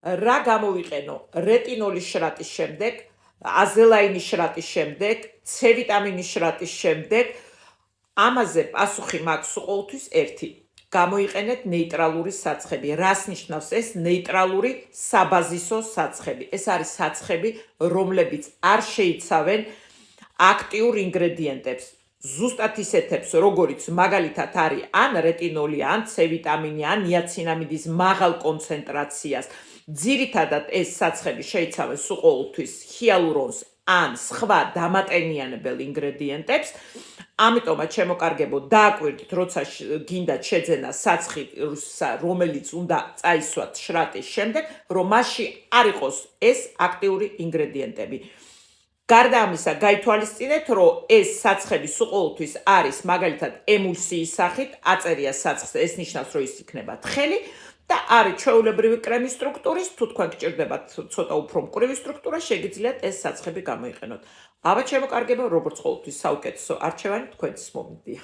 რა გამოვიყენო რეტინოლის შრატის შემდეგ, აზელაინის შრატის შემდეგ, C ვიტამინის შრატის შემდეგ, ამაზე პასუხი მაქვს ყოველთვის ერთი. გამოიყენეთ ნეიტრალური საცხები. რას ნიშნავს ეს ნეიტრალური საბაზისო საცხები? ეს არის საცხები, რომლებიც არ შეიცავენ აქტიურ ინგრედიენტებს. ზუსტად ისეთებს, როგორც მაგალითად არის ან რეტინოლი, ან C ვიტამინი, ან ნიაცინამიდის მაღალ კონცენტრაციას. ძირითადად ეს საცხები შეიცავენ სულ ყოველთვის ჰიალურონს ან სხვა დამატენიანებელ ინგრედიენტებს. ამიტომაც შემოკარგებო დააკვირდით, როცა გინდათ შეძენა საცხი, რომელიც უნდა წაისვათ შრატის შემდეგ, რომ მასში არ იყოს ეს აქტიური ინგრედიენტები. გარდა ამისა, გაითვალისწინეთ, რომ ეს საცხები სულ ყოველთვის არის მაგალითად ემულსიის სახით, აწერია საცხს, ეს ნიშნავს, რომ ის იქნება თხელი და არის ჩვეულებრივი კრემის სტრუქტურის, თუ თქვენ გჭირდებათ ცოტა უფრო მკვრივი სტრუქტურა, შეგიძლიათ ეს საცხები გამოიყენოთ. ალბათ შემოკარგებო, როგორც ყოველთვის საუკეთესო არჩევანი თქვენთვის მომდია.